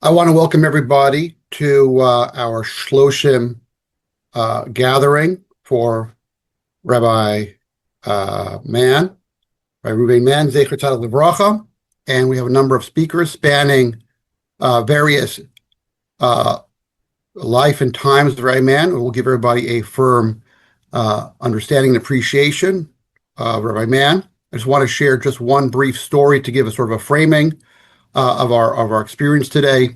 I want to welcome everybody to our Shloshim gathering for Rabbi Mann, Rabbi Reuven Mann, Zecher Tzaddik Livracha, and we have a number of speakers spanning various life and times of Rabbi Mann. We'll give everybody a firm understanding and appreciation of Rabbi Mann. I just want to share just one brief story to give a sort of a framing of our experience today.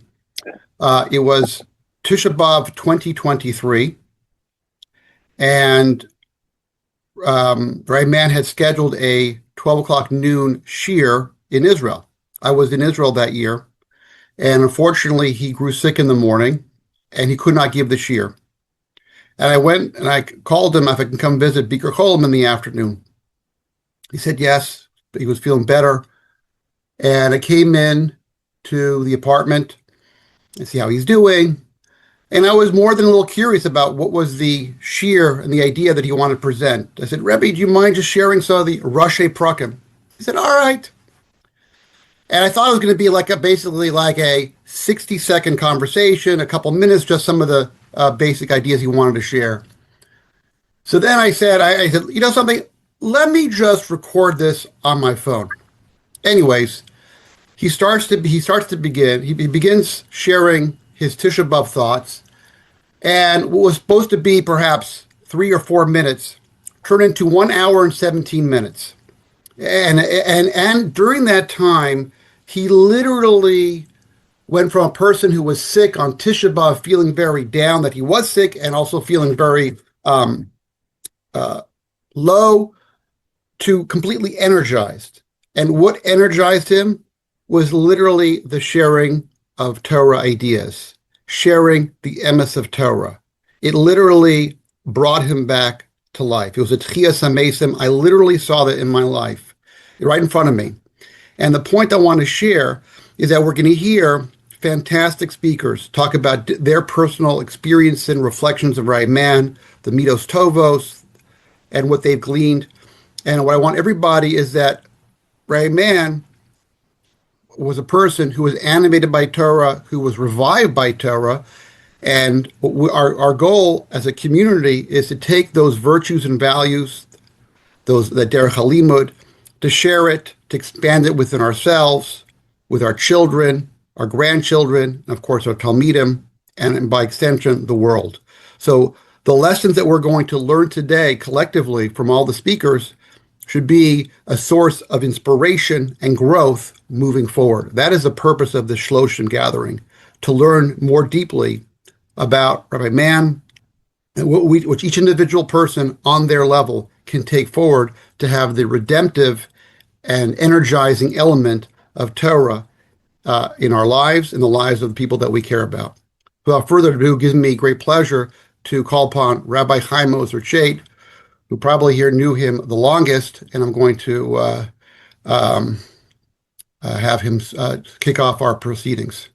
It was Tisha B'Av 2023, and Rabbi Mann had scheduled a 12 o'clock noon shiur in Israel. I was in Israel that year, and unfortunately, he grew sick in the morning, and he could not give the shiur. And I went and I called him if I can come visit Bikur Cholim in the afternoon. He said yes, he was feeling better. And I came in to the apartment and see how he's doing. And I was more than a little curious about what was the shiur and the idea that he wanted to present. I said, Rabbi, do you mind just sharing some of the Rashi Prakim? He said, all right. And I thought it was going to be basically like a 60-second conversation, a couple minutes, just some of the basic ideas he wanted to share. So then I said, you know something? Let me just record this on my phone. Anyways, he begins sharing his Tisha B'Av thoughts, and what was supposed to be perhaps 3 or 4 minutes turned into 1 hour and 17 minutes. And during that time, he literally went from a person who was sick on Tisha B'Av, feeling very down that he was sick, and also feeling very low, to completely energized. And what energized him was literally the sharing of Torah ideas, sharing the emes of Torah. It literally brought him back to life. It was a tchiyas hamesim. I literally saw that in my life, right in front of me. And the point I want to share is that we're going to hear fantastic speakers talk about their personal experience and reflections of Rabbi Mann, the Midos Tovos, and what they've gleaned. And what I want everybody is that Rabbi Mann was a person who was animated by Torah, who was revived by Torah, and our goal as a community is to take those virtues and values, the derech halimud, to share it, to expand it within ourselves, with our children, our grandchildren, and of course our talmidim, and by extension, the world. So the lessons that we're going to learn today collectively from all the speakers should be a source of inspiration and growth moving forward. That is the purpose of the Shloshim gathering, to learn more deeply about Rabbi Mann and which each individual person on their level can take forward to have the redemptive and energizing element of Torah in our lives, in the lives of the people that we care about. Without further ado, it gives me great pleasure to call upon Rabbi Chaim-Ozer Chait, who probably here knew him the longest, and I'm going to have him kick off our proceedings.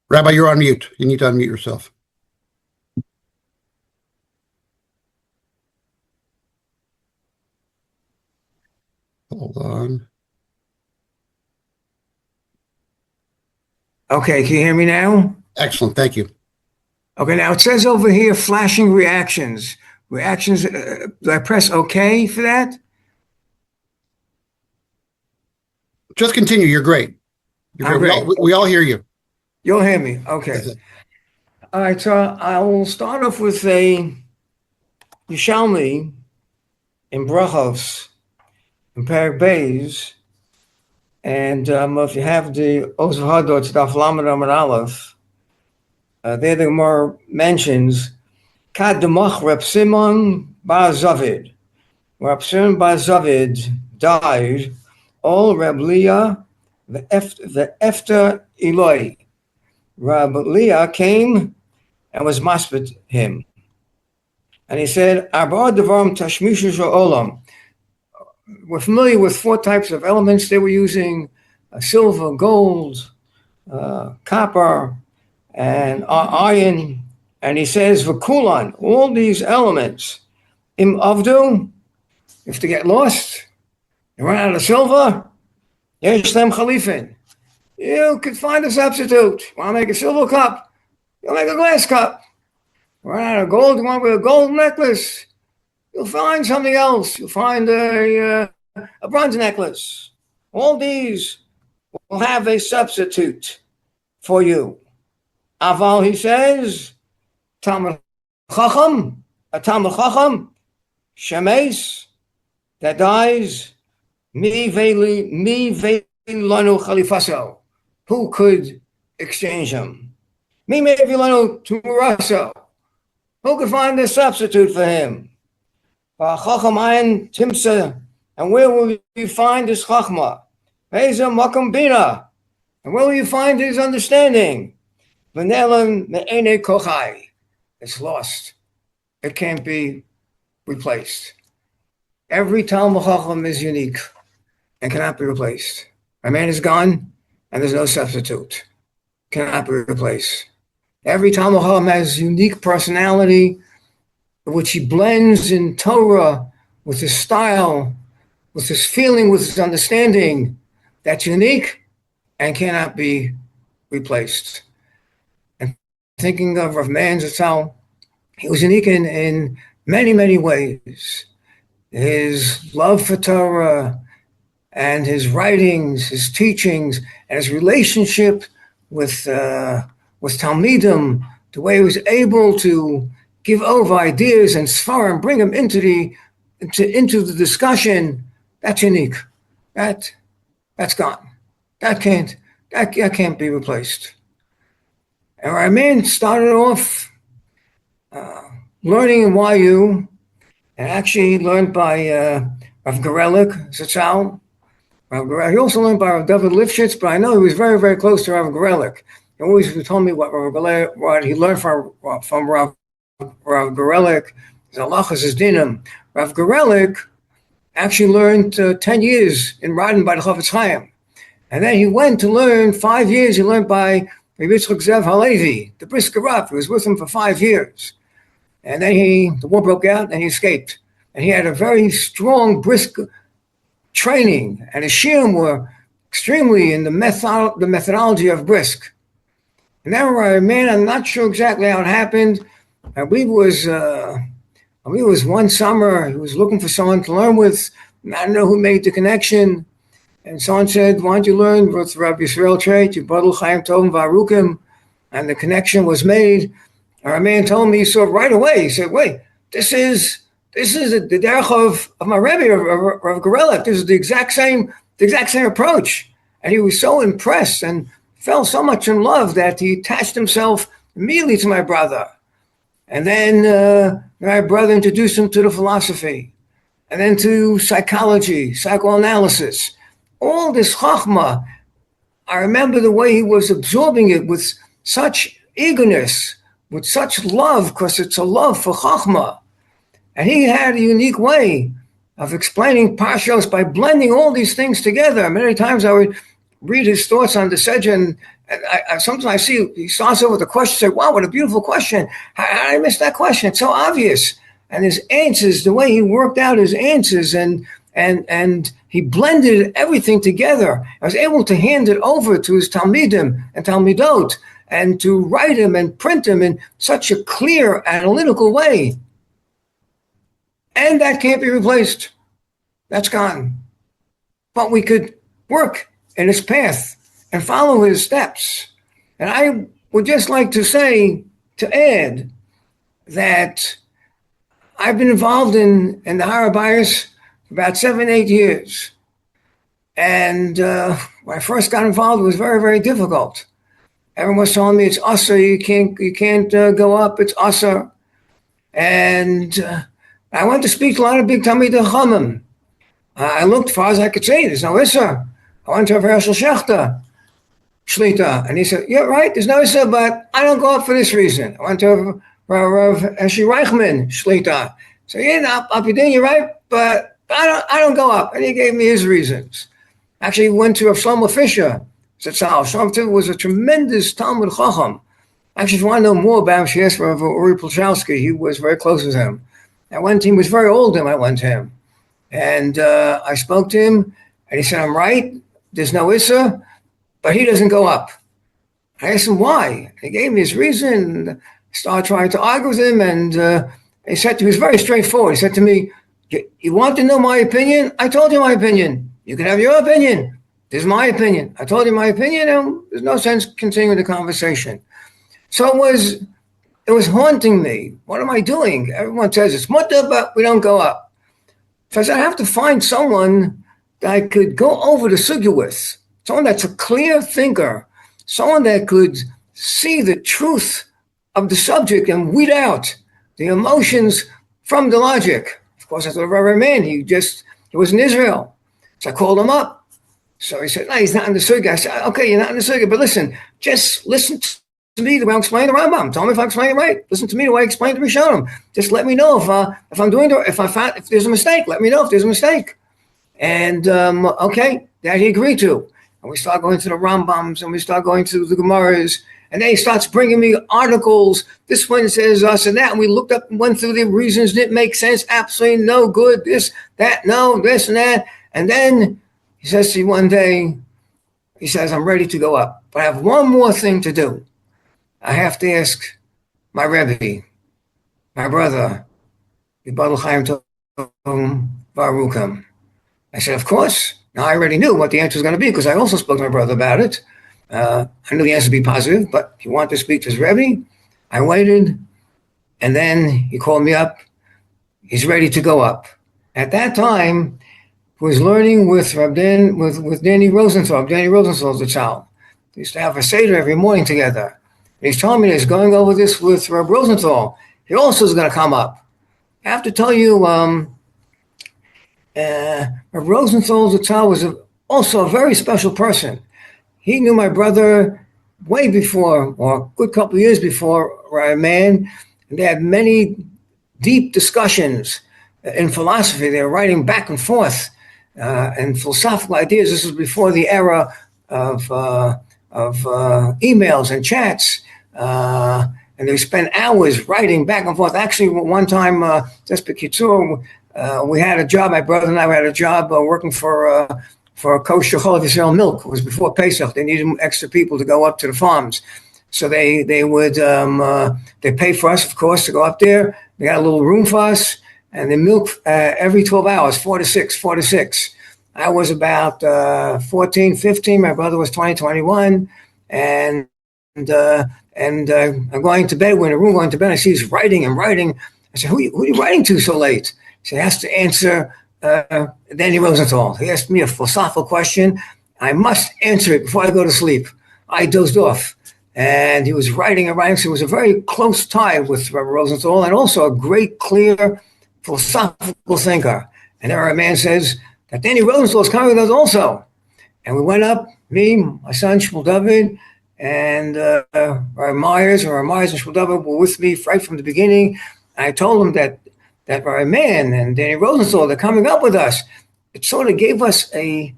Rabbi, you're on mute. You need to unmute yourself. Hold on. Okay, can you hear me now? Excellent, thank you. Okay, now it says over here, flashing reactions. Reactions, do I press OK for that? Just continue, you're great. We all hear you. You'll hear me, okay. All right, so I will start off with a Yishalmi in Brachos, in Perek Beis, and if you have the Ozer Hadot, Daf Lamed Amud Aleph, there the Gemara mentions Kad Demach Reb Simon Bar Zavid. Reb Simon Bar Zavid died, all Reb Leah the Efter Eloi. Reb Leah came and was maspid him. And he said, Arba Devarim Tashmishu Olam. We're familiar with 4 types of elements they were using: silver, gold, copper, and iron, And he says, V'kulan, all these elements, im avdu, if they get lost, you run out of silver, yesh lem chalifin. You could find a substitute. Want to make a silver cup? You'll make a glass cup. Run out of gold, you want a gold necklace? You'll find something else. You'll find a bronze necklace. All these will have a substitute for you. Aval, he says, Talmud Chacham, a Talmud Chacham, Shemes, that dies, mi veli lanu chalifaso. Who could exchange him? Mi veli lanu tumuraso. Who could find a substitute for him? Chacham ayin timsa. And where will you find his chachma? Heza makam bina. And where will you find his understanding? V'nelam me'ene kochai. It's lost. It can't be replaced. Every Talmud Chacham is unique and cannot be replaced. A man is gone, and there's no substitute. Cannot be replaced. Every Talmud Chacham has unique personality, which he blends in Torah with his style, with his feeling, with his understanding. That's unique and cannot be replaced. And thinking of Rav Mann Zatzal, he was unique in many, many ways. His love for Torah and his writings, his teachings, and his relationship with Talmidim, the way he was able to give over ideas and sfar and bring them into the discussion, that's unique. That's gone. That can't be replaced. And our man started off learning in YU, and actually learned by Rav Gorelik Zatzal. He also learned by Rav David Lifshitz, but I know he was very, very close to Rav Gorelik. He always told me what he learned from Rav Gorelik, his halachas, his dinim. Rav Gorelik actually learned 10 years in Radin by the Chofetz Chaim. And then he went to learn 5 years. He learned by Rabbi Zev Halevi, the Brisker Rav. He was with him for 5 years. And then the war broke out and he escaped. And he had a very strong, brisk training. And his shiurim were extremely in the methodology of brisk. And then I'm not sure exactly how it happened. I believe it was one summer. He was looking for someone to learn with. I don't know who made the connection. And someone said, why don't you learn with Rabbi Yisrael Chait, Yibadul Chaim Tovim V'Arukim? And the connection was made. Our man told me, he saw right away. He said, wait, this is the derech of my Rabbi, Rav Gorelik. This is the exact same approach. And he was so impressed and fell so much in love that he attached himself immediately to my brother. And then my brother introduced him to the philosophy, and then to psychology, psychoanalysis. All this chachma, I remember the way he was absorbing it with such eagerness, with such love, because it's a love for chachma. And he had a unique way of explaining parshos by blending all these things together. Many times I would read his thoughts on the Sedja, and sometimes I see he starts over with a question, say, wow, what a beautiful question. How did I miss that question? It's so obvious. And his answers, the way he worked out his answers, and he blended everything together. I was able to hand it over to his Talmidim and Talmidot, and to write him and print him in such a clear, analytical way. And that can't be replaced. That's gone. But we could work in his path and follow his steps. And I would just like to add that I've been involved in the HaRav for about 7-8 years. And when I first got involved, it was very, very difficult. Everyone was telling me it's asa, you can't go up, it's asa. And I went to speak to a lot of big Talmidei Chachamim. I looked as far as I could see, there's no issa. I went to Rav Hershel Shechter, Shlita, and he said, yeah, right, there's no issa, but I don't go up for this reason. I went to Rav Eshi Reichman, Shlita. So yeah, Apidin, you're right, but I don't go up. And he gave me his reasons. Actually, he went to Rav Shlomo Fisher, Zatzal. Shlomo Fisher was a tremendous Talmud Chacham. Actually, if you want to know more about him, she asked for Uri Plachowski. He was very close with him. He was very old when I went to him. And I spoke to him, and he said, I'm right. There's no Issa, but he doesn't go up. I asked him why. He gave me his reason. I started trying to argue with him, and he was very straightforward. He said to me, you want to know my opinion? I told you my opinion. You can have your opinion. This is my opinion. I told you my opinion, and there's no sense continuing the conversation. So it was haunting me. What am I doing? Everyone says it's mutter, but we don't go up. So I said, I have to find someone that I could go over the sugya with, someone that's a clear thinker, someone that could see the truth of the subject and weed out the emotions from the logic. Of course, that's what Rabbi Mann, he was in Israel. So I called him up. So he said, no, he's not in the sugya. I said, okay, you're not in the sugya, but listen, just listen to me the way I explain the Rambam. Tell me if I explain it right. Listen to me the way I explain the Rishonim. Just let me know if there's a mistake. Let me know if there's a mistake. And okay, that he agreed to. And we start going to the Rambams, and we start going to the Gemaras, and then he starts bringing me articles. This one says us and that, and we looked up and went through the reasons. Didn't make sense. Absolutely no good. This, that, no, this and that. And then he says to me one day, he says, I'm ready to go up, but I have one more thing to do. I have to ask my Rabbi, my brother, Yibadal Chaim Varukam. I said, of course. Now, I already knew what the answer was going to be because I also spoke to my brother about it. I knew the answer would be positive, but he wanted to speak to his Rebbe. I waited, and then he called me up. He's ready to go up. At that time, he was learning with Danny Rosenthal. Danny Rosenthal's the child. We used to have a Seder every morning together. And he's telling me that he's going over this with Rabbi Rosenthal. He also is going to come up. I have to tell you, Rosenthal Zatzal was also a very special person. He knew my brother way before, or a good couple of years before Mann, and they had many deep discussions in philosophy. They were writing back and forth and philosophical ideas. This was before the era of emails and chats, and they spent hours writing back and forth. Actually, one time, just B'Kitzur, we had a job. My brother and I had a job working for Kosher Cholav Yisrael Milk. It was before Pesach. They needed extra people to go up to the farms, so they would they pay for us, of course, to go up there. They got a little room for us, and they milk every 12 hours, 4 to 6. I was about 14, 15. My brother was 20, 21, and I'm going to bed. We're in a room going to bed. I see he's writing and writing. I said, who are you writing to so late? So he has to answer Danny Rosenthal. He asked me a philosophical question. I must answer it before I go to sleep. I dozed off. And he was writing and writing. So it was a very close tie with Rabbi Rosenthal, and also a great, clear, philosophical thinker. And our man says that Danny Rosenthal is coming with us also. And we went up, me, my son, Shmuel David, and Rabbi Myers and Shmuel David were with me right from the beginning. And I told him that Rabbi Mann and Danny Rosenthal, they're coming up with us. It sort of gave us a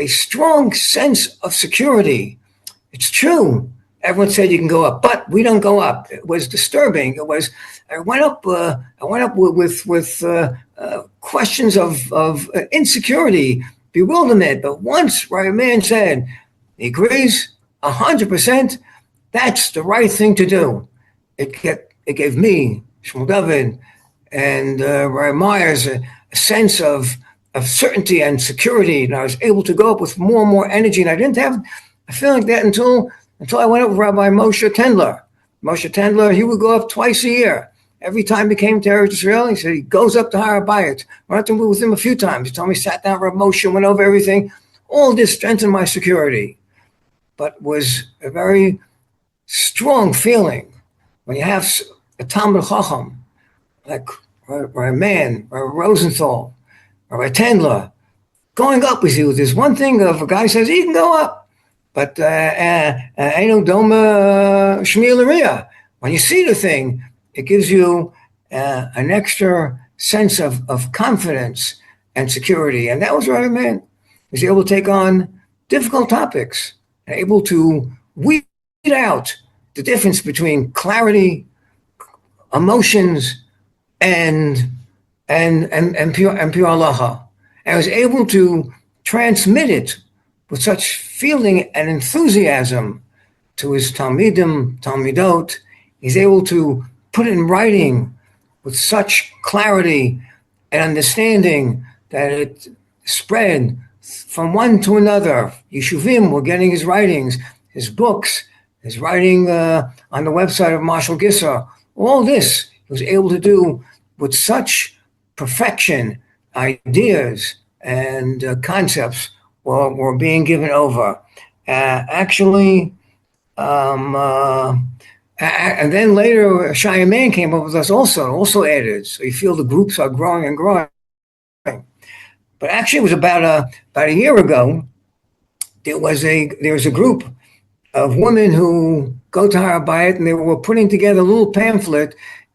strong sense of security. It's true. Everyone said you can go up, but we don't go up. It was disturbing. I went up with questions of insecurity, bewilderment. But once Rabbi Mann said he agrees 100%, that's the right thing to do. It gave me, Shmuel David, and Rabbi Myers a sense of certainty and security, and I was able to go up with more and more energy. And I didn't have a feeling like that until I went up with Rabbi Moshe Tendler. Moshe Tendler, he would go up twice a year. Every time he came to Eretz Israel, he said he goes up to HaRav. I went up with him a few times. He told me, sat down with Rabbi Moshe, went over everything. All this strengthened my security, but was a very strong feeling when you have a Talmud Chacham like Rabbi Mann, Rabbi Rosenthal, Rabbi Tendler, going up with you. There's one thing if a guy says he can go up, but Eino Doma Shmiel Ariya. When you see the thing, it gives you an extra sense of confidence and security. And that was Rabbi Mann. He was able to take on difficult topics and able to weed out the difference between clarity, emotions, and pure halacha. And was able to transmit it with such feeling and enthusiasm to his talmidim, talmidot. He's able to put it in writing with such clarity and understanding that it spread from one to another. Yeshuvim were getting his writings, his books, his writing on the website of Marshall Gisser. All this he was able to do with such perfection. Ideas and concepts were being given over. And then later, Chaim-Ozer came up with us also added. So you feel the groups are growing and growing. But actually, it was about a year ago. There was a group of women who go to HaRav, and they were putting together a little pamphlet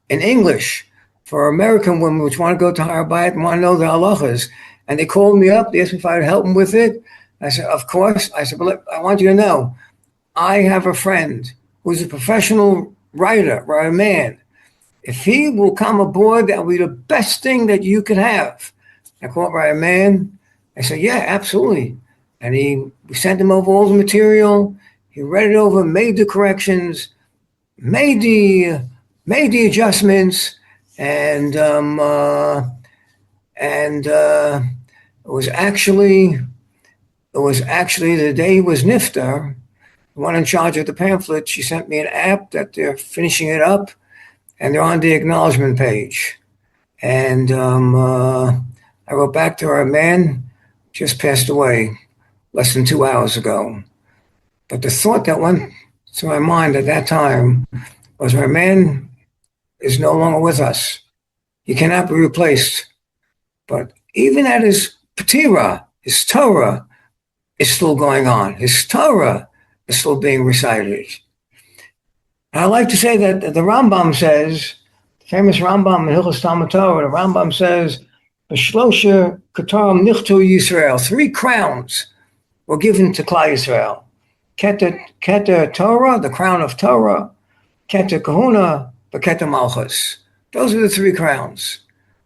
in English for American women which want to go to HaRav and want to know the halachas. And they called me up. They asked me if I would help them with it. I said, of course. I said, but I want you to know, I have a friend who's a professional writer, or a man. If he will come aboard, that will be the best thing that you could have. I called Rabbi Mann. I said, yeah, absolutely. And we sent him over all the material. He read it over, made the corrections, made the adjustments, and it was actually the day he was niftar. The one in charge of the pamphlet, she sent me an app that they're finishing it up, and they're on the acknowledgement page. And I wrote back to her, man just passed away less than 2 hours ago. But the thought that went to my mind at that time was, my man is no longer with us. He cannot be replaced. But even at his patira, his Torah is still going on. His Torah is still being recited. And I like to say that the Rambam says, the famous Rambam in Hilchos Talmud Torah, the Rambam says, B'shlosha katarim nichtu Yisrael. 3 crowns were given to Klal Yisrael. Keter Torah, the crown of Torah, Keter Kahuna, the Keter Malchus. Those are the 3 crowns.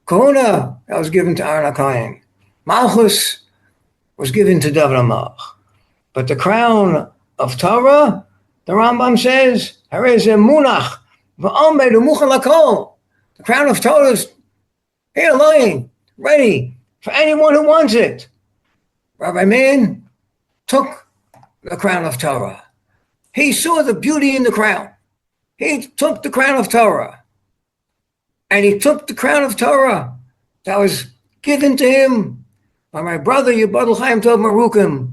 Kahuna, that was given to Aaron HaKohen. Malchus was given to David HaMelech. But the crown of Torah, the Rambam says, Munach, the crown of Torah is here lying, ready for anyone who wants it. Rabbi Mann took the crown of Torah. He saw the beauty in the crown. He took the crown of Torah. And he took the crown of Torah that was given to him by my brother, Yibadul Chaim Tov Marukim,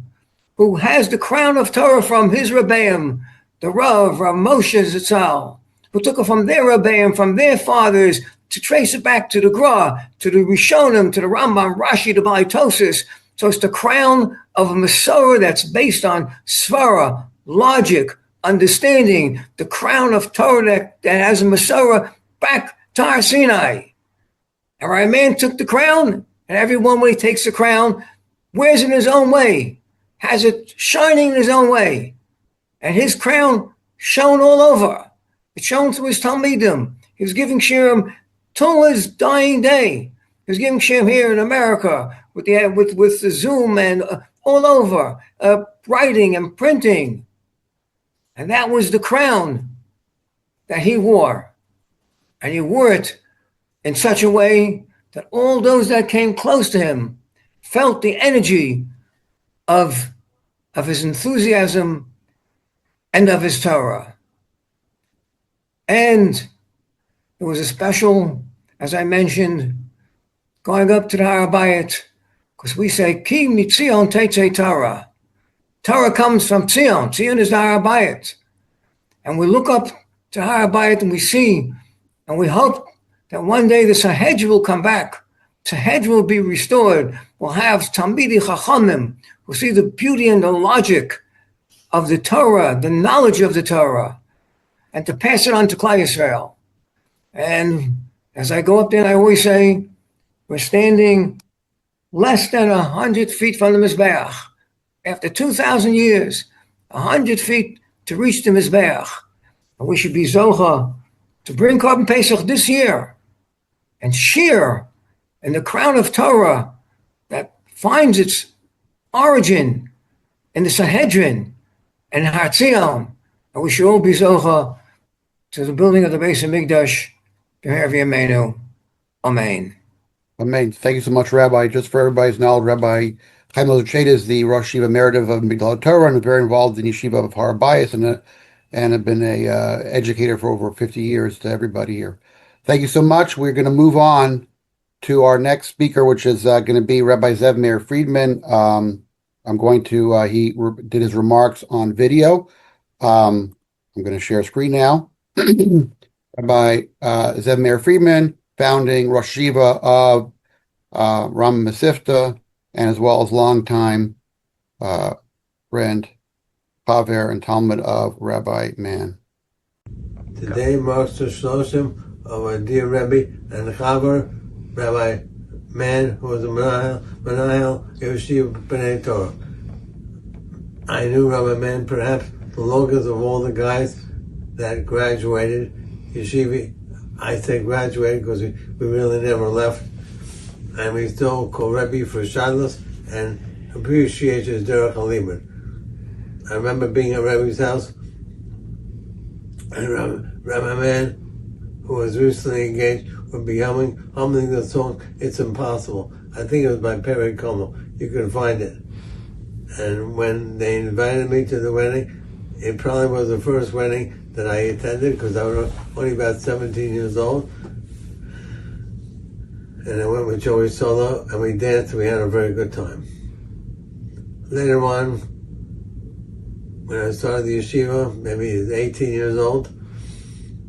who has the crown of Torah from his Rabbeim, the Rav Moshe Zitzal, who took it from their Rabbeim, from their fathers, to trace it back to the Gra, to the Rishonim, to the Rambam, Rashi, the Balitosis. So it's the crown of a Masorah that's based on Svara, logic, understanding, the crown of Torah that has a Masorah back to Har Sinai. And Rabbi Mann took the crown, and everyone, when he takes the crown, wears it in his own way, has it shining in his own way. And his crown shone all over. It shone through his Talmidim. He was giving shirim till his dying day. He was giving shirim here in America with the Zoom and all over, writing and printing. And that was the crown that he wore. And he wore it in such a way that all those that came close to him felt the energy of his enthusiasm and of his Torah. And it was a special, as I mentioned, going up to the HaRav, because we say, Ki mitzion tetzei Torah. Torah comes from Tzion. Tzion is the HaRav. And we look up to HaRav and we see, and we hope that one day the Sahedra will come back. Sahedra will be restored. We'll have Talmidei Chachamim. We'll see the beauty and the logic of the Torah, the knowledge of the Torah, and to pass it on to Klal Yisrael. And as I go up there, I always say, we're standing less than 100 feet from the Mizbeach. After 2,000 years, 100 feet to reach the Mizbeach. And we should be Zocha to bring Korban Pesach this year and share in the crown of Torah that finds its origin in the Sanhedrin and Har Zion. And we should all be Zocha to the building of the Beis HaMikdash. Amen. Amen. Thank you so much, Rabbi. Just for everybody's knowledge, Rabbi Chaim-Ozer Chait is the Rosh Yeshiva Emeritus of Migdal Torah and is very involved in Yeshiva of HaRav and have been a educator for over 50 years to everybody here. Thank you so much. We're going to move on to our next speaker, which is going to be Rabbi Zev-Meir Friedman. I'm going to, he did his remarks on video. I'm going to share screen now. Rabbi Zev-Meir Friedman, founding Rosh Yeshiva of Ram Masifta, and as well as longtime friend, Chaver, and Talmud of Rabbi Mann. Today marks the Shloshim of our dear Rabbi and Chaver, Rabbi Mann, who was a Menahel Yeshiva B'nai Torah. I knew Rabbi Mann perhaps the longest of all the guys that graduated Yeshiva. I say graduated because we really never left. And we still call Rabbi for Shadlus and appreciate his Derech HaLimud. I remember being at Rabbi's house, and Rabbi Mann, who was recently engaged, would be humming the song, It's Impossible. I think it was by Perry Como. You can find it. And when they invited me to the wedding, it probably was the first wedding that I attended because I was only about 17 years old. And I went with Joey Solo and we danced and we had a very good time. Later on, when I started the yeshiva, maybe he was 18 years old,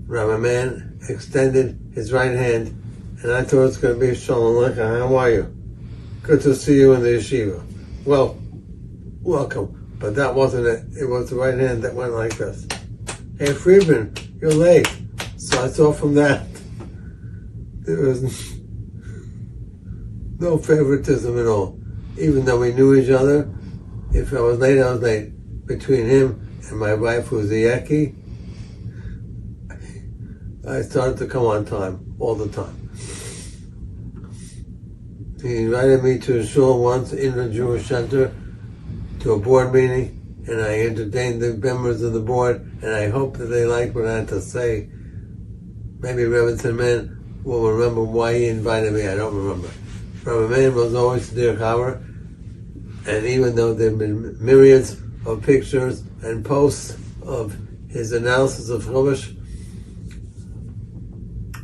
Rabbi Mann extended his right hand and I thought it's going to be Shalom Aleichem, how are you? Good to see you in the yeshiva. Well, welcome. But that wasn't it. It was the right hand that went like this. Hey, Friedman, you're late. So I saw from that, there was no favoritism at all. Even though we knew each other, if I was late, I was late. Between him and my wife, who's a Yaki, I started to come on time, all the time. He invited me to a shul once in the Jewish Center to a board meeting, and I entertained the members of the board, and I hope that they liked what I had to say. Maybe Rebbe Mann will remember why he invited me, I don't remember. Rabbi Mann was always dear Chaver, and even though there have been myriads of pictures and posts of his analysis of Chumash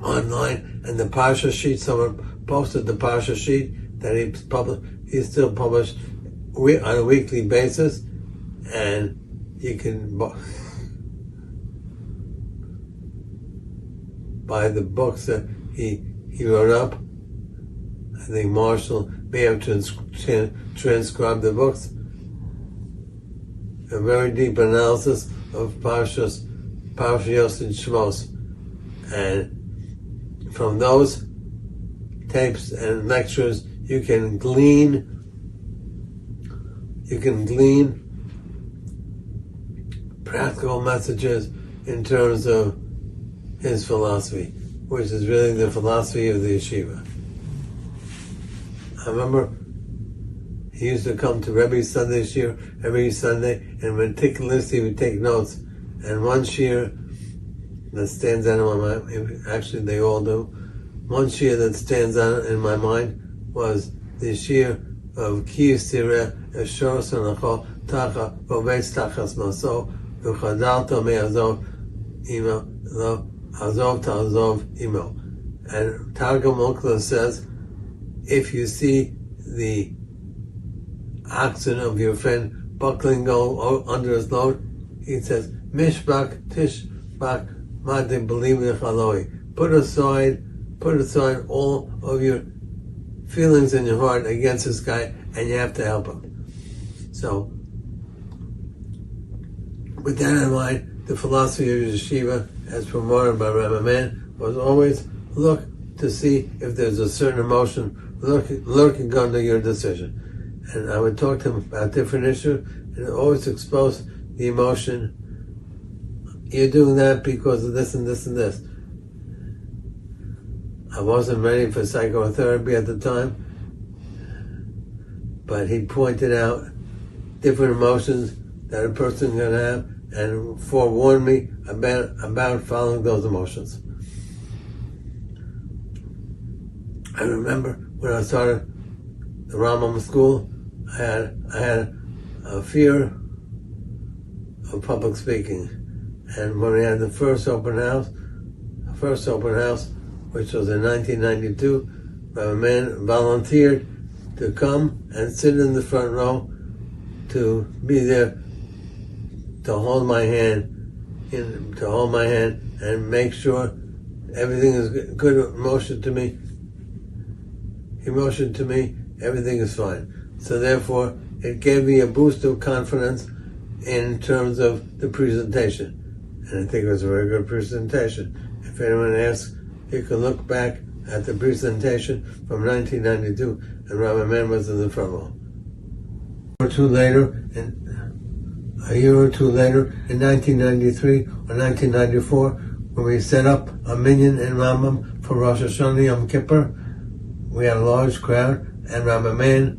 online, and the Parsha sheet, someone posted the Parsha sheet that he still published on a weekly basis, and you can buy the books that he wrote up. I think Marshall may have transcribed the books. A very deep analysis of Parshas and Shmos. And from those tapes and lectures, you can glean practical messages in terms of his philosophy, which is really the philosophy of the yeshiva. I remember he used to come to Rebbe's Sunday shiur every Sunday, and meticulously he would take notes. And one shiur that stands out in my mind, actually they all do, one shiur that stands out in my mind was the shiur of Ki Yisireh Eshor Sanachol Tacha Vovetz Tachas Maso V'chadalto Me'azov Imo Lo Azov Ta'azov Imo. And Targum Okla says, if you see the oxen of your friend buckling go under his load, he says, Mishbak Tishbak Madim Believe Chaloi. Put aside all of your feelings in your heart against this guy, and you have to help him. So, with that in mind, the philosophy of yeshiva, as promoted by Rabbi Mann, was always look to see if there's a certain emotion lurking under your decision. And I would talk to him about different issues, and always expose the emotion, you're doing that because of this and this and this. I wasn't ready for psychotherapy at the time, but he pointed out different emotions that a person can have and forewarned me about following those emotions. I remember when I started the Rambam school, I had a fear of public speaking. And when we had the first open house, which was in 1992, a man volunteered to come and sit in the front row, to be there, to hold my hand, and make sure everything is good. He motioned to me, everything is fine. So therefore, it gave me a boost of confidence in terms of the presentation. And I think it was a very good presentation. If anyone asks, you can look back at the presentation from 1992, and Rabbi Mann was in the front row. A year or two later, in 1993 or 1994, when we set up a minyan in Rambam for Rosh Hashanah Yom Kippur, we had a large crowd, and Rabbi Mann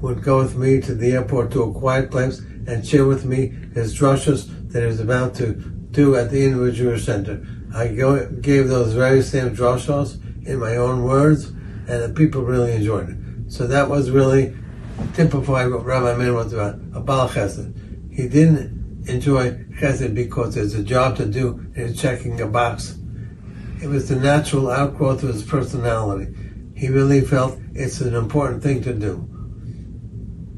would go with me to the airport to a quiet place and share with me his drushes that he was about to do at the Individual Jewish Center. I gave those very same drushes in my own words, and the people really enjoyed it. So that was really typified what Rabbi Mann was about, a Baal Chesed. He didn't enjoy Chesed because there's a job to do and he's checking a box. It was the natural outgrowth of his personality. He really felt it's an important thing to do,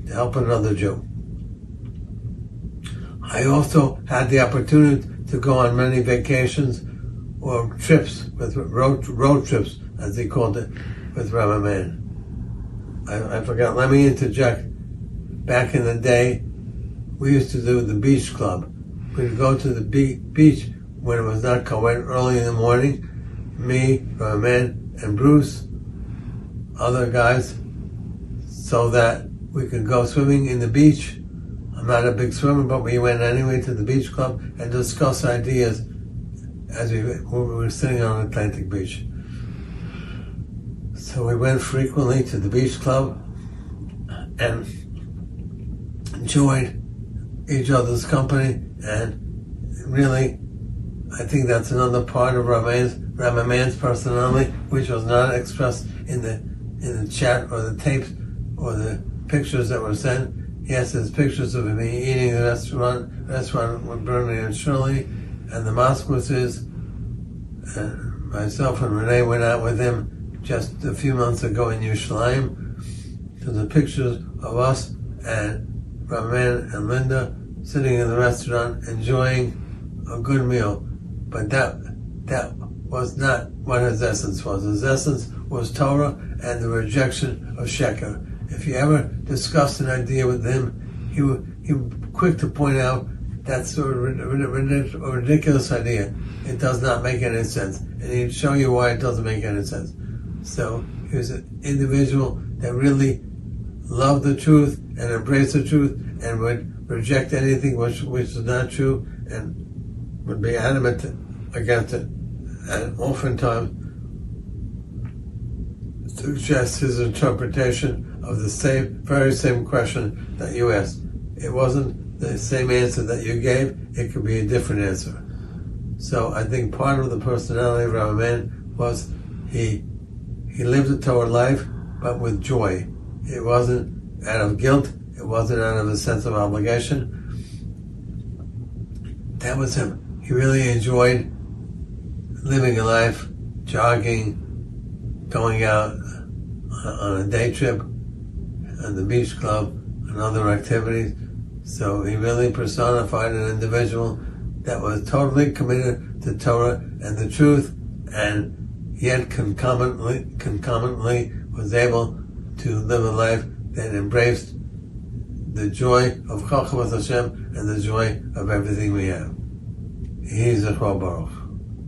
to help another Jew. I also had the opportunity to go on many vacations or trips, with road trips, as he called it, with Rabbi Mann. I forgot, let me interject. Back in the day, we used to do the beach club. We'd go to the beach when it was not cold, early in the morning. Me, Rabbi Mann, and Bruce, other guys, so that we could go swimming in the beach. I'm not a big swimmer, but we went anyway to the beach club and discuss ideas as we were sitting on Atlantic Beach. So we went frequently to the beach club and enjoyed each other's company, and really, I think that's another part of Rabbi Mann's personality, which was not expressed in the chat or the tapes or the pictures that were sent. Yes, there's pictures of me eating in the restaurant with Bernie and Shirley, and the Moskowitz, myself and Renee went out with him just a few months ago in Yerushalayim. So the pictures of us and Rabbi Mann and Linda sitting in the restaurant enjoying a good meal. But that was not what his essence was. His essence was Torah and the rejection of Sheker. If you ever discussed an idea with him, he was quick to point out that's a ridiculous idea. It does not make any sense. And he'd show you why it doesn't make any sense. So he was an individual that really loved the truth and embraced the truth and would reject anything which is not true and would be adamant against it. And oftentimes suggest his interpretation of the very same question that you asked. It wasn't the same answer that you gave, it could be a different answer. So I think part of the personality of Rabbi Mann was he lived a Torah life, but with joy. It wasn't out of guilt, it wasn't out of a sense of obligation. That was him. He really enjoyed living a life, jogging, going out on a day trip, on the beach club, and other activities. So he really personified an individual that was totally committed to Torah and the truth, and yet concomitantly was able to live a life that embraced the joy of Chacham with Hashem and the joy of everything we have. He's a Baruch.